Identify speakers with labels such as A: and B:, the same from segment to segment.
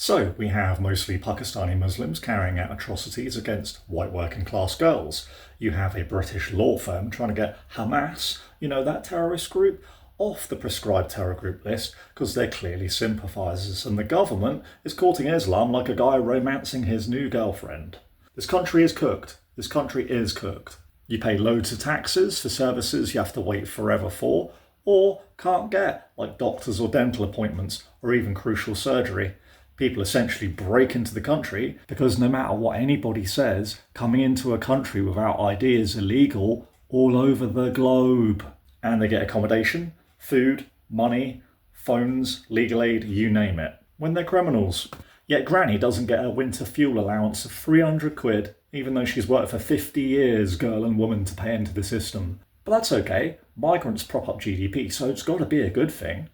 A: So we have mostly Pakistani Muslims carrying out atrocities against white working class girls. You have a British law firm trying to get Hamas, that terrorist group, off the prescribed terror group list because they're clearly sympathisers, and the government is courting Islam like a guy romancing his new girlfriend. This country is cooked. This country is cooked. You pay loads of taxes for services you have to wait forever for, or can't get, like doctors or dental appointments, or even crucial surgery. People essentially break into the country because no matter what anybody says, coming into a country without ID is illegal all over the globe. And they get accommodation, food, money, phones, legal aid, you name it, when they're criminals. Yet Granny doesn't get a winter fuel allowance of 300 quid, even though she's worked for 50 years, girl and woman, to pay into the system. But that's okay. Migrants prop up GDP, so it's got to be a good thing.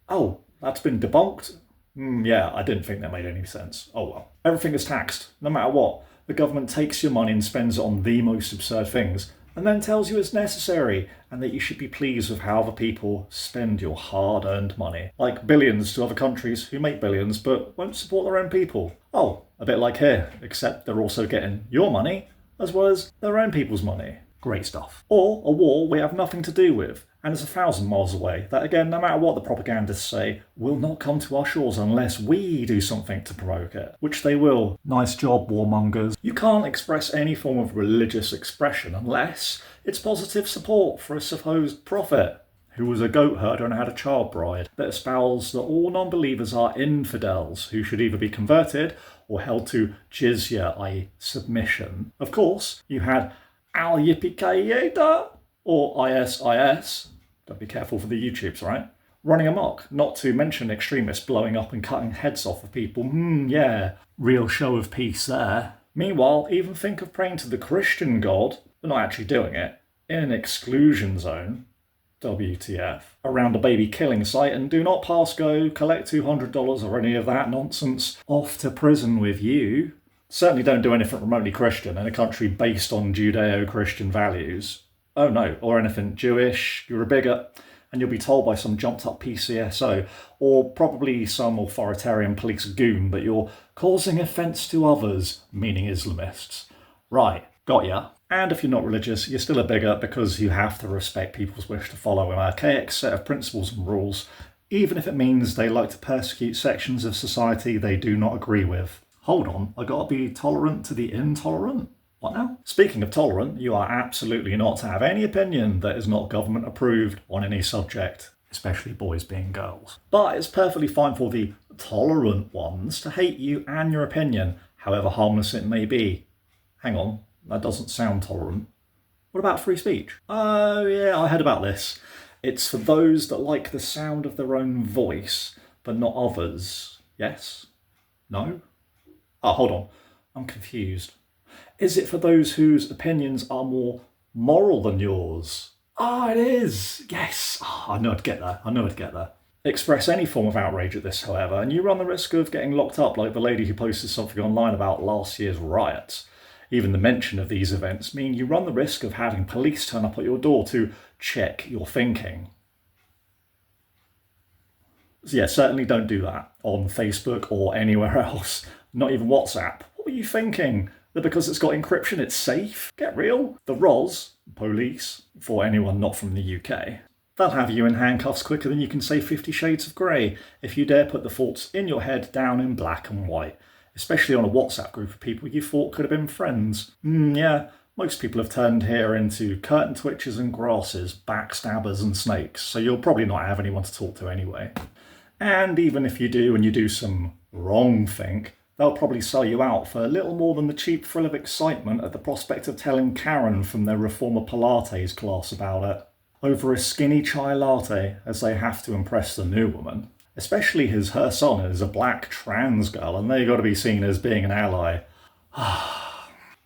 A: Oh, that's been debunked? Yeah, I didn't think that made any sense. Oh well. Everything is taxed, no matter what. The government takes your money and spends it on the most absurd things, and then tells you it's necessary, and that you should be pleased with how other people spend your hard-earned money. Like billions to other countries who make billions but won't support their own people. Oh, a bit like here, except they're also getting your money as well as their own people's money. Great stuff. Or a war we have nothing to do with, and is 1,000 miles away, that again, no matter what the propagandists say, will not come to our shores unless we do something to provoke it. Which they will. Nice job, warmongers. You can't express any form of religious expression unless it's positive support for a supposed prophet who was a goat herder and had a child bride, that espoused that all non-believers are infidels who should either be converted or held to jizya, i.e. submission. Of course, you had Al-Yippee-Ki-Yay-Da, or ISIS, don't be careful for the YouTubes, right? Running amok, not to mention extremists blowing up and cutting heads off of people. Yeah, real show of peace there. Meanwhile, even think of praying to the Christian God, but not actually doing it, in an exclusion zone, WTF, around a baby killing site, and do not pass go, collect $200 or any of that nonsense, off to prison with you. Certainly don't do anything remotely Christian in a country based on Judeo-Christian values. Oh no, or anything Jewish, you're a bigot, and you'll be told by some jumped up PCSO, or probably some authoritarian police goon, that you're causing offence to others, meaning Islamists. Right, got ya. And if you're not religious, you're still a bigot because you have to respect people's wish to follow an archaic set of principles and rules, even if it means they like to persecute sections of society they do not agree with. Hold on, I gotta be tolerant to the intolerant? What now? Speaking of tolerant, you are absolutely not to have any opinion that is not government approved on any subject, especially boys being girls. But it's perfectly fine for the tolerant ones to hate you and your opinion, however harmless it may be. Hang on, that doesn't sound tolerant. What about free speech? Oh yeah, I heard about this. It's for those that like the sound of their own voice, but not others. Yes? No? Oh, hold on. I'm confused. Is it for those whose opinions are more moral than yours? Ah, it is. Yes. I know I'd get there. Express any form of outrage at this, however, and you run the risk of getting locked up like the lady who posted something online about last year's riots. Even the mention of these events mean you run the risk of having police turn up at your door to check your thinking. So yeah, certainly don't do that on Facebook or anywhere else. Not even WhatsApp. What were you thinking? That because it's got encryption, it's safe? Get real. The ROS, police, for anyone not from the UK, they'll have you in handcuffs quicker than you can say 50 Shades of Grey if you dare put the thoughts in your head down in black and white, especially on a WhatsApp group of people you thought could have been friends. Yeah, most people have turned here into curtain twitchers and grasses, backstabbers and snakes, so you'll probably not have anyone to talk to anyway. And even if you do, and you do some wrong think, they'll probably sell you out for a little more than the cheap thrill of excitement at the prospect of telling Karen from their Reformer Pilates class about it. Over a skinny chai latte, as they have to impress the new woman. Especially as her son is a black trans girl, and they got to be seen as being an ally.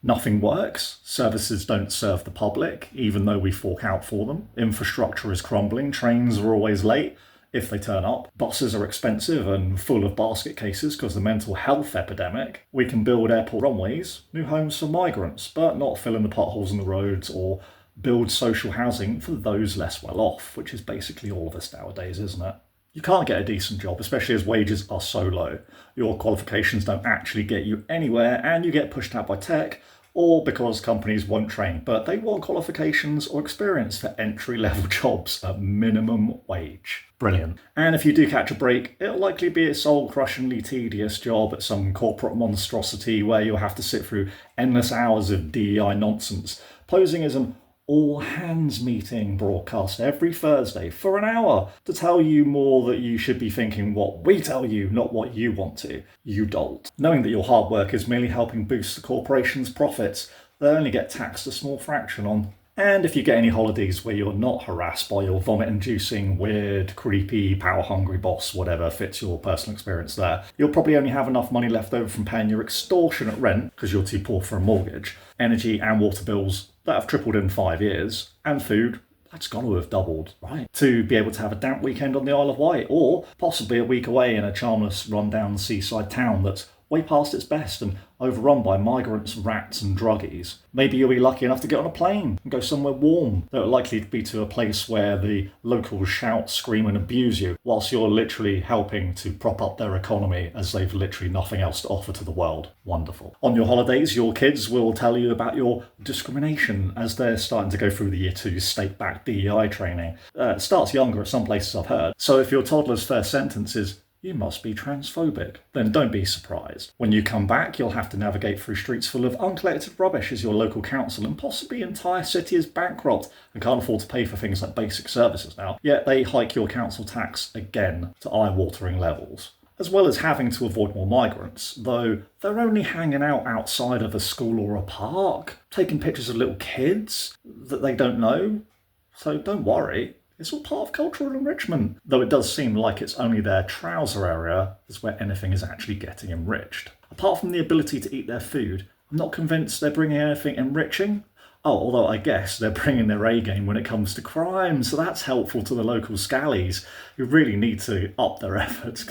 A: Nothing works. Services don't serve the public, even though we fork out for them. Infrastructure is crumbling. Trains are always late. If they turn up. Buses are expensive and full of basket cases because of the mental health epidemic. We can build airport runways, new homes for migrants, but not fill in the potholes in the roads or build social housing for those less well off, which is basically all of us nowadays, isn't it? You can't get a decent job, especially as wages are so low. Your qualifications don't actually get you anywhere, and you get pushed out by tech, or because companies won't train, but they want qualifications or experience for entry-level jobs at minimum wage. Brilliant. And if you do catch a break, it'll likely be a soul-crushingly tedious job at some corporate monstrosity where you'll have to sit through endless hours of DEI nonsense, posing as an all-hands meeting broadcast every Thursday for an hour to tell you more that you should be thinking what we tell you, not what you want to, you dolt. Knowing that your hard work is merely helping boost the corporation's profits, they only get taxed a small fraction on. And if you get any holidays where you're not harassed by your vomit-inducing, weird, creepy, power-hungry boss, whatever fits your personal experience there, you'll probably only have enough money left over from paying your extortionate rent, because you're too poor for a mortgage, energy and water bills that have tripled in 5 years, and food, that's got to have doubled, right? To be able to have a damp weekend on the Isle of Wight, or possibly a week away in a charmless, run-down seaside town that's way past its best and overrun by migrants, rats and druggies. Maybe you'll be lucky enough to get on a plane and go somewhere warm that will likely be to a place where the locals shout, scream and abuse you whilst you're literally helping to prop up their economy as they've literally nothing else to offer to the world. Wonderful. On your holidays, your kids will tell you about your discrimination as they're starting to go through the year 2 state-backed DEI training. It starts younger at some places I've heard. So if your toddler's first sentence is, "You must be transphobic," then don't be surprised. When you come back, you'll have to navigate through streets full of uncollected rubbish as your local council and possibly entire city is bankrupt and can't afford to pay for things like basic services now. Yet they hike your council tax again to eye-watering levels. As well as having to avoid more migrants, though they're only hanging out outside of a school or a park, taking pictures of little kids that they don't know. So don't worry. It's all part of cultural enrichment, though it does seem like it's only their trouser area is where anything is actually getting enriched. Apart from the ability to eat their food, I'm not convinced they're bringing anything enriching. Oh, although I guess they're bringing their A-game when it comes to crime, so that's helpful to the local scallies, who really need to up their efforts.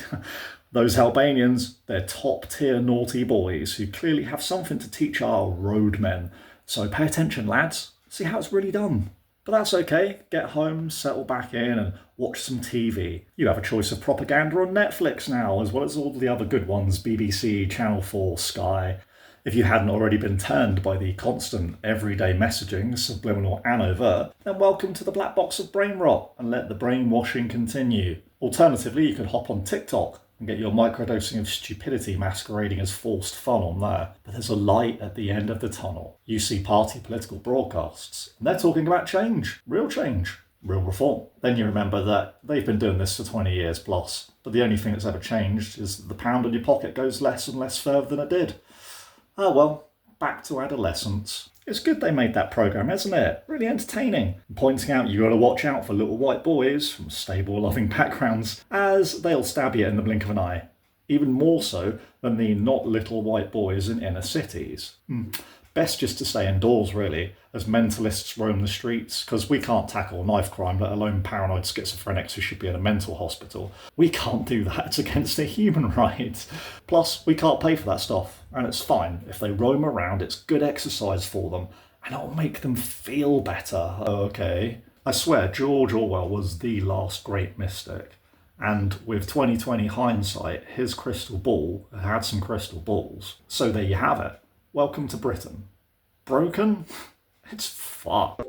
A: Those Albanians, they're top-tier naughty boys who clearly have something to teach our roadmen. So pay attention, lads. See how it's really done. But that's okay, get home, settle back in and watch some TV. You have a choice of propaganda on Netflix now, as well as all the other good ones, BBC, Channel 4, Sky. If you hadn't already been turned by the constant everyday messaging, subliminal and overt, then welcome to the black box of brain rot and let the brainwashing continue. Alternatively, you could hop on TikTok and get your microdosing of stupidity masquerading as forced fun on there. But there's a light at the end of the tunnel. You see party political broadcasts, and they're talking about change, real reform. Then you remember that they've been doing this for 20 years plus, but the only thing that's ever changed is that the pound in your pocket goes less and less further than it did. Oh well, back to adolescence. It's good they made that programme, isn't it? Really entertaining. Pointing out you gotta watch out for little white boys from stable, loving backgrounds, as they'll stab you in the blink of an eye. Even more so than the not little white boys in inner cities. Best just to stay indoors, really, as mentalists roam the streets, because we can't tackle knife crime, let alone paranoid schizophrenics who should be in a mental hospital. We can't do that, it's against their human rights. Plus, we can't pay for that stuff, and it's fine. If they roam around, it's good exercise for them, and it'll make them feel better, okay? I swear, George Orwell was the last great mystic. And with 2020 hindsight, his crystal ball had some crystal balls. So there you have it. Welcome to Britain. Broken? It's fucked.